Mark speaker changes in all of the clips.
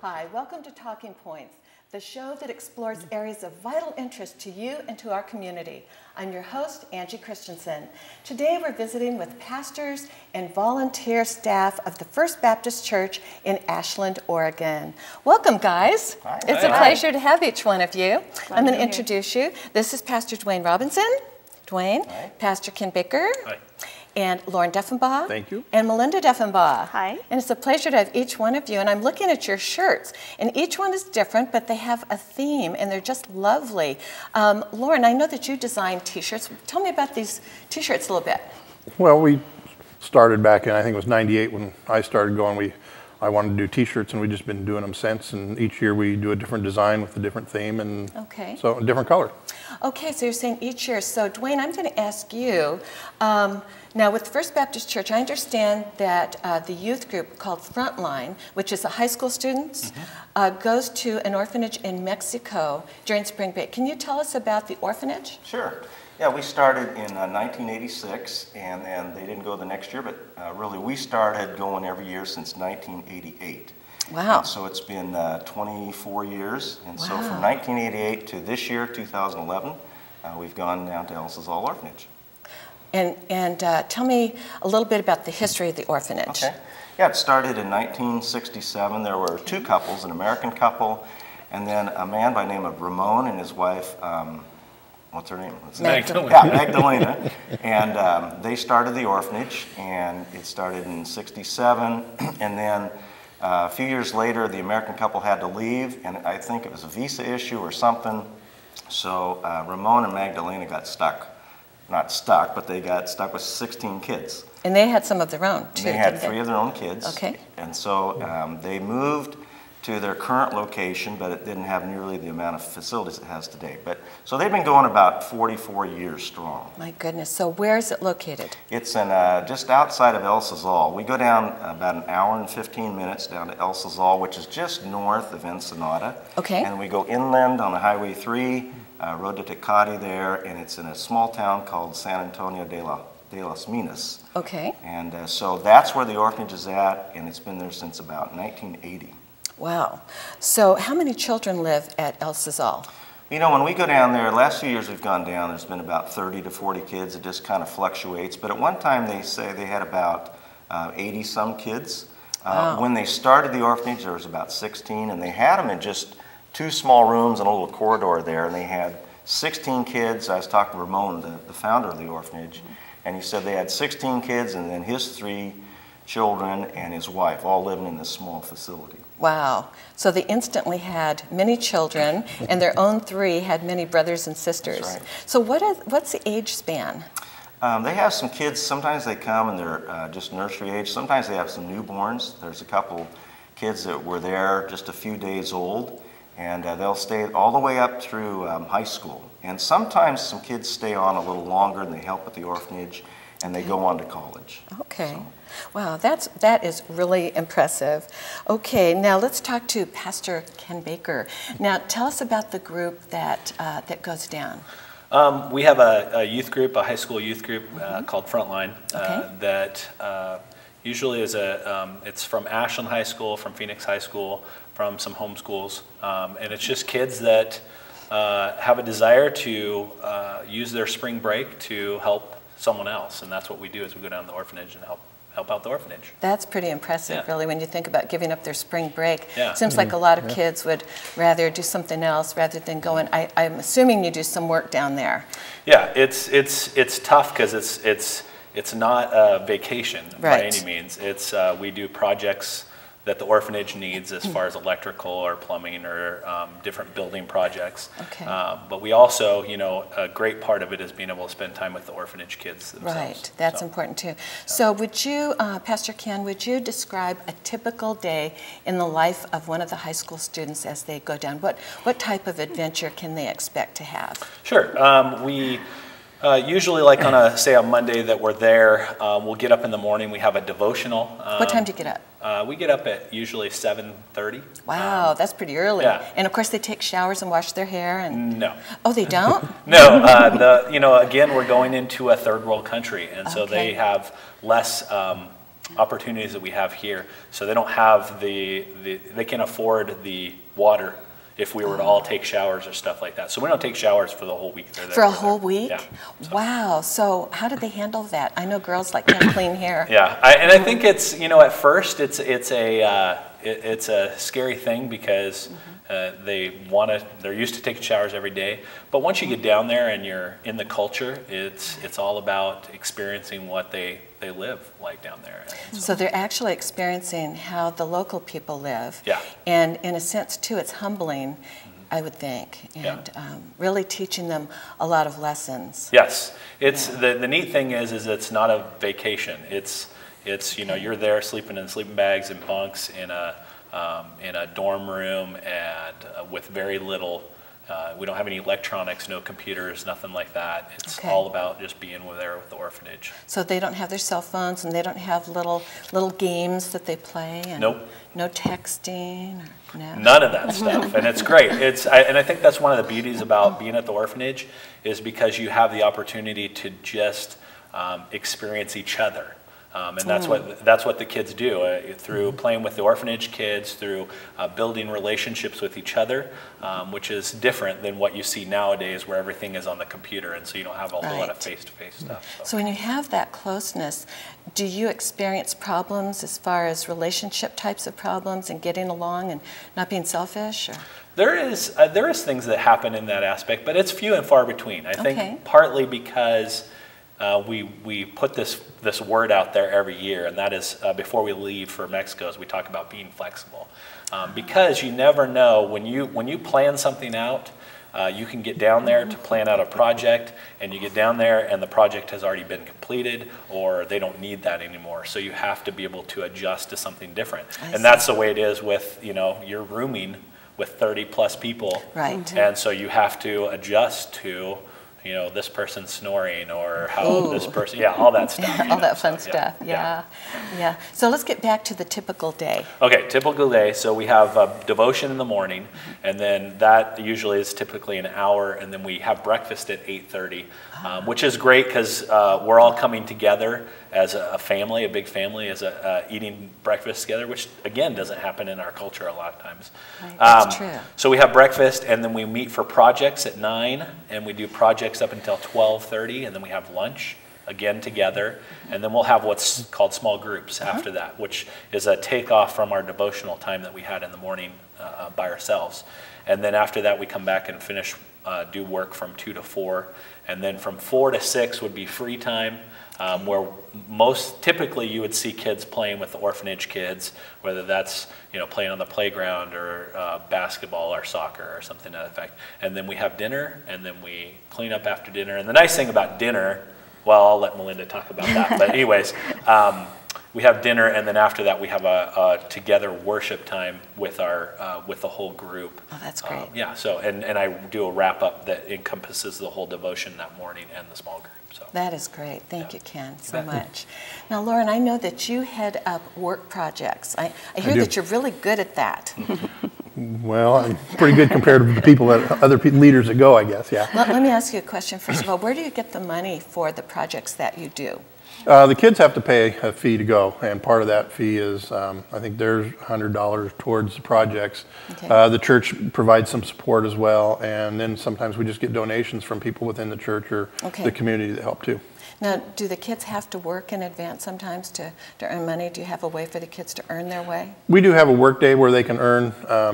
Speaker 1: Hi, welcome to Talking Points, the show that explores areas of vital interest to you and to our community. I'm your host, Angie Christensen. Today we're visiting with pastors and volunteer staff of the First Baptist Church in Ashland, Oregon. Welcome, guys.
Speaker 2: Hi.
Speaker 1: It's a pleasure to have each one of you. I'm going to introduce you. This is Pastor Dwayne Robinson. Dwayne.
Speaker 2: Hi.
Speaker 1: Pastor Ken Baker.
Speaker 3: Hi.
Speaker 1: And Lauren Deffenbaugh.
Speaker 2: Thank you.
Speaker 1: And Melinda Deffenbaugh.
Speaker 4: Hi.
Speaker 1: And it's a pleasure to have each one of you. And I'm looking at your shirts. And each one is different, but they have a theme, and they're just lovely. Lauren, I know that you design T-shirts. Tell me about these T-shirts a little bit.
Speaker 2: Well, we started back in, I think it was 98 when I started going. I wanted to do T-shirts, and we've just been doing them since. And each year we do a different design with a different theme, and so a different color. Okay,
Speaker 1: so you're saying each year. So Dwayne, I'm going to ask you, now with First Baptist Church, I understand that the youth group called Frontline, which is the high school students, goes to an orphanage in Mexico during spring break. Can you tell us about the orphanage?
Speaker 5: Sure. Yeah, we started in 1986, and then they didn't go the next year, but really we started going every year since 1988.
Speaker 1: Wow.
Speaker 5: And so it's been 24 years, and so from 1988 to this year, 2011, we've gone down to El Sauzal Orphanage.
Speaker 1: And tell me a little bit about the history of the orphanage.
Speaker 5: Okay. Yeah, it started in 1967. There were two couples, an American couple, and then a man by the name of Ramon and his wife, what's her name?
Speaker 3: Magdalena.
Speaker 5: Yeah, Magdalena. And they started the orphanage, and it started in 67. And then a few years later, the American couple had to leave, and I think it was a visa issue or something. So Ramon and Magdalena got stuck. Not stuck, but they got stuck with 16 kids.
Speaker 1: And they had some of their own, too.
Speaker 5: They had 3 of their own kids.
Speaker 1: Okay.
Speaker 5: And so they moved to their current location, but it didn't have nearly the amount of facilities it has today. So they've been going about 44 years strong.
Speaker 1: My goodness. So where is it located?
Speaker 5: It's in just outside of El Sauzal. We go down about an hour and 15 minutes down to El Sauzal, which is just north of Ensenada.
Speaker 1: Okay.
Speaker 5: And we go inland on the Highway 3, road to Tecate there, and it's in a small town called San Antonio de las Minas.
Speaker 1: Okay.
Speaker 5: And so that's where the orphanage is at, and it's been there since about 1980.
Speaker 1: Wow. So how many children live at El Sauzal?
Speaker 5: You know, when we go down there, last few years we've gone down, there's been about 30 to 40 kids. It just kind of fluctuates. But at one time they say they had about 80-some kids.
Speaker 1: Wow.
Speaker 5: When they started the orphanage, there was about 16, and they had them in just 2 small rooms and a little corridor there, and they had 16 kids. I was talking to Ramon, the founder of the orphanage, and he said they had 16 kids and then his 3 children and his wife, all living in this small facility.
Speaker 1: Wow. So they instantly had many children, and their own 3 had many brothers and sisters.
Speaker 5: That's right.
Speaker 1: So what's the age span?
Speaker 5: They have some kids, sometimes they come and they're just nursery age. Sometimes they have some newborns. There's a couple kids that were there just a few days old, and they'll stay all the way up through high school. And sometimes some kids stay on a little longer and they help at the orphanage, and they go on to college.
Speaker 1: Okay.
Speaker 5: So.
Speaker 1: Wow, that is really impressive. Okay, now let's talk to Pastor Ken Baker. Now tell us about the group that goes down.
Speaker 3: We have a youth group, a high school youth group called Frontline that usually is it's from Ashland High School, from Phoenix High School, from some home schools, and it's just kids that have a desire to use their spring break to help someone else, and that's what we do is we go down to the orphanage and help out the orphanage.
Speaker 1: That's pretty impressive, really, when you think about giving up their spring break.
Speaker 3: Yeah.
Speaker 1: Seems like a lot of kids would rather do something else rather than going. I'm assuming you do some work down there.
Speaker 3: Yeah, it's tough because it's not a vacation by any means. It's we do projects that the orphanage needs as far as electrical or plumbing or different building projects.
Speaker 1: Okay.
Speaker 3: But we also, a great part of it is being able to spend time with the orphanage kids themselves.
Speaker 1: Right, that's important too. So would you, Pastor Ken, would you describe a typical day in the life of one of the high school students as they go down? What type of adventure can they expect to have?
Speaker 3: Sure. We usually, like on a Monday that we're there, we'll get up in the morning. We have a devotional.
Speaker 1: What time do you get up?
Speaker 3: We get up at usually 7:30.
Speaker 1: Wow, that's pretty early.
Speaker 3: Yeah.
Speaker 1: And of course, they take showers and wash their hair. And
Speaker 3: no.
Speaker 1: Oh, they don't?
Speaker 3: No. Again, we're going into a third world country, and so they have less opportunities that we have here. So they don't have they can't afford the water if we were to all take showers or stuff like that. So we don't take showers for the whole week.
Speaker 1: For a whole week?
Speaker 3: Yeah. So.
Speaker 1: Wow. So how did they handle that? I know girls like to have clean hair.
Speaker 3: Yeah, and I think it's, at first it's a scary thing because they're used to taking showers every day. But once you get down there and you're in the culture, it's all about experiencing what they live like down there.
Speaker 1: So they're actually experiencing how the local people live.
Speaker 3: Yeah.
Speaker 1: And in a sense, too, it's humbling, I would think, and really teaching them a lot of lessons.
Speaker 3: Yes. It's the neat thing is it's not a vacation. It's you're there sleeping in sleeping bags and bunks in a dorm room and with very little. We don't have any electronics, no computers, nothing like that. It's all about just being there with the orphanage.
Speaker 1: So they don't have their cell phones, and they don't have little games that they play, and
Speaker 3: nope.
Speaker 1: No texting, no.
Speaker 3: None of that stuff, and it's great. And I think that's one of the beauties about being at the orphanage is because you have the opportunity to just experience each other. And that's what the kids do through playing with the orphanage kids, through building relationships with each other, which is different than what you see nowadays where everything is on the computer, and so you don't have a whole lot of face-to-face stuff.
Speaker 1: So when you have that closeness, do you experience problems as far as relationship types of problems and getting along and not being selfish? Or?
Speaker 3: There is things that happen in that aspect, but it's few and far between. I think partly because we put this word out there every year, and that is before we leave for Mexico, as we talk about being flexible, because you never know when you plan something out. You can get down there to plan out a project, and you get down there and the project has already been completed, or they don't need that anymore. So you have to be able to adjust to something different, and that's the way it is with you're rooming with 30 plus people,
Speaker 1: right?
Speaker 3: And so you have to adjust to. This person's snoring or how this person, all that stuff.
Speaker 1: All that fun stuff, yeah. So let's get back to the typical day.
Speaker 3: Okay, typical day. So we have devotion in the morning, and then that usually is typically an hour, and then we have breakfast at 8:30, which is great because we're all coming together as a family, a big family, as eating breakfast together, which again doesn't happen in our culture a lot of times.
Speaker 1: Right, that's true.
Speaker 3: So we have breakfast, and then we meet for projects at 9, and we do projects up until 12:30, and then we have lunch again together, and then we'll have what's called small groups after that, which is a takeoff from our devotional time that we had in the morning by ourselves. And then after that, we come back and finish, do work from 2 to 4, and then from 4 to 6 would be free time. Where typically you would see kids playing with the orphanage kids, whether that's playing on the playground or basketball or soccer or something to that effect. And then we have dinner, and then we clean up after dinner. And the nice thing about dinner, well, I'll let Melinda talk about that. But anyways, we have dinner, and then after that we have a together worship time with with the whole group.
Speaker 1: Oh, that's great.
Speaker 3: So and I do a wrap up that encompasses the whole devotion that morning and the small group. So.
Speaker 1: That is great. Thank you, Ken, so much. Now, Lauren, I know that you head up work projects. I hear that you're really good at that.
Speaker 2: Well, I'm pretty good compared to the people other leaders that go, I guess, yeah.
Speaker 1: Let me ask you a question first of all. Where do you get the money for the projects that you do?
Speaker 2: The kids have to pay a fee to go, and part of that fee is, I think there's $100 towards the projects. The church provides some support as well, and then sometimes we just get donations from people within the church or the community that help too.
Speaker 1: Now, do the kids have to work in advance sometimes to earn money? Do you have a way for the kids to earn their way? We do have a work day where they can earn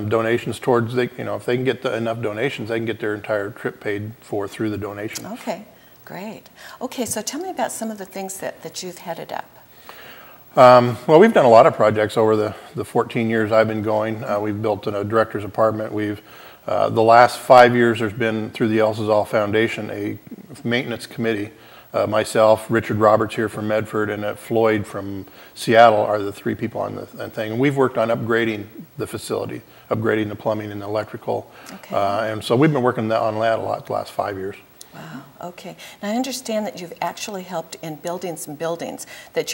Speaker 1: donations towards, if they can get enough donations, they can get their entire trip paid for through the donation. Okay. Great. Okay, so tell me about some of the things that you've headed up.
Speaker 2: Well, we've done a lot of projects over the 14 years I've been going. We've built a director's apartment. The last 5 years there's been, through the Sauzal Foundation, a maintenance committee. Myself, Richard Roberts here from Medford, and Floyd from Seattle are the 3 people on the thing. And we've worked on upgrading the facility, upgrading the plumbing and the electrical. And so we've been working on that a lot the last 5 years.
Speaker 1: Wow, okay. Now I understand that you've actually helped in building some buildings, that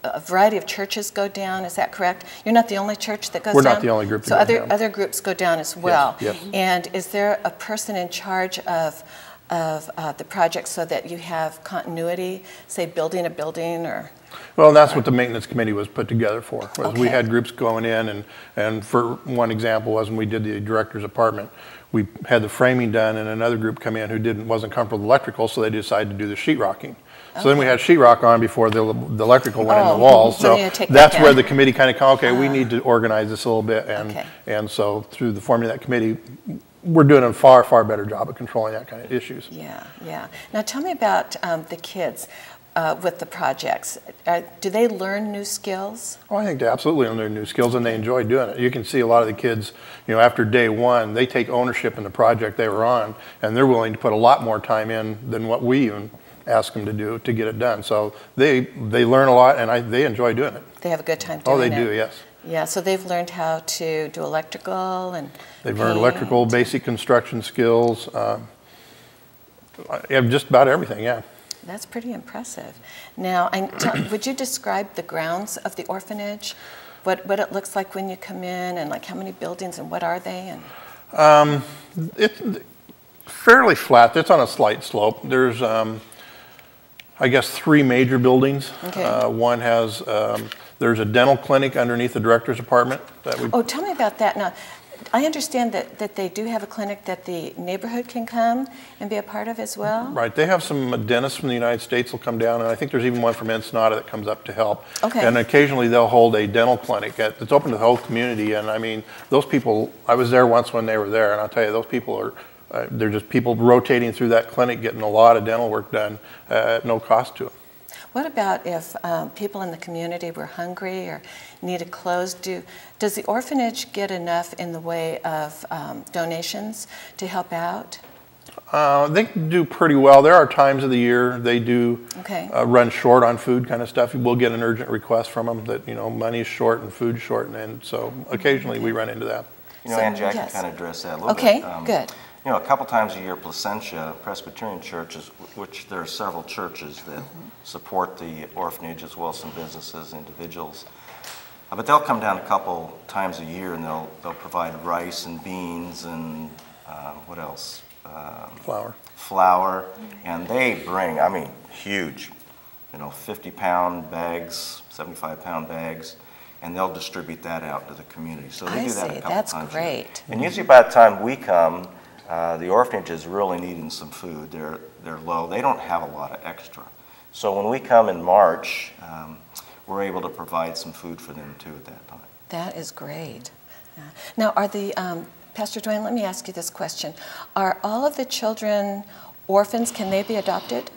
Speaker 1: a variety of churches go down, is that correct? You're not the only church that goes down?
Speaker 2: We're not the only group that goes down.
Speaker 1: So other groups go down as well.
Speaker 2: Yes.
Speaker 1: And is there a person in charge of the project so that you have continuity, say building a building or?
Speaker 2: Well, that's what the maintenance committee was put together for. Was we had groups going in, and for one example was when we did the director's apartment, we had the framing done, and another group come in who wasn't comfortable with electrical, so they decided to do the sheetrocking. So then we had sheetrock on before the electrical went in the walls. So that's where the committee kind of we need to organize this a little bit, and so through the forming of that committee, we're doing a far, far better job of controlling that kind of issues.
Speaker 1: Yeah, yeah. Now tell me about the kids with the projects. Do they learn new skills?
Speaker 2: Oh, I think they absolutely learn new skills, and they enjoy doing it. You can see a lot of the kids, after day one, they take ownership in the project they were on, and they're willing to put a lot more time in than what we even ask them to do to get it done. So they learn a lot, and they enjoy doing it.
Speaker 1: They have a good time doing it.
Speaker 2: Oh, they do, yes.
Speaker 1: Yeah, so they've learned how to do electrical and
Speaker 2: they've learned electrical, basic construction skills, just about everything, yeah.
Speaker 1: That's pretty impressive. Now, would you describe the grounds of the orphanage? What it looks like when you come in, and like how many buildings and what are they? And
Speaker 2: it's fairly flat. It's on a slight slope. There's, I guess, 3 major buildings. One has, there's a dental clinic underneath the director's apartment.
Speaker 1: Oh, tell me about that. Now, I understand that they do have a clinic that the neighborhood can come and be a part of as well?
Speaker 2: Right. They have some dentists from the United States will come down, and I think there's even one from Ensenada that comes up to help. And occasionally they'll hold a dental clinic. It's open to the whole community, and I mean, those people, I was there once when they were there, and I'll tell you, those people are, they're just people rotating through that clinic, getting a lot of dental work done at no cost to them.
Speaker 1: What about if people in the community were hungry or needed clothes? Does the orphanage get enough in the way of donations to help out?
Speaker 2: They do pretty well. There are times of the year they do run short on food kind of stuff. We'll get an urgent request from them that, money is short and food's short, and so occasionally we run into that.
Speaker 5: Angie, I can kind of address that a little bit.
Speaker 1: Okay, good.
Speaker 5: A couple times a year, Placentia Presbyterian Churches, which there are several churches that support the orphanage as well as some businesses, individuals. But they'll come down a couple times a year, and they'll provide rice and beans and what else? Flour. And they bring, I mean, huge, 50-pound bags, 75-pound bags. And they'll distribute that out to the community. So they do that a couple times.
Speaker 1: That's great.
Speaker 5: And usually by the time we come, the orphanage is really needing some food. They're low. They don't have a lot of extra. So when we come in March, we're able to provide some food for them too at that time.
Speaker 1: That is great. Yeah. Now, are the Pastor Dwayne? Let me ask you this question: are all of the children orphans? Can they be adopted?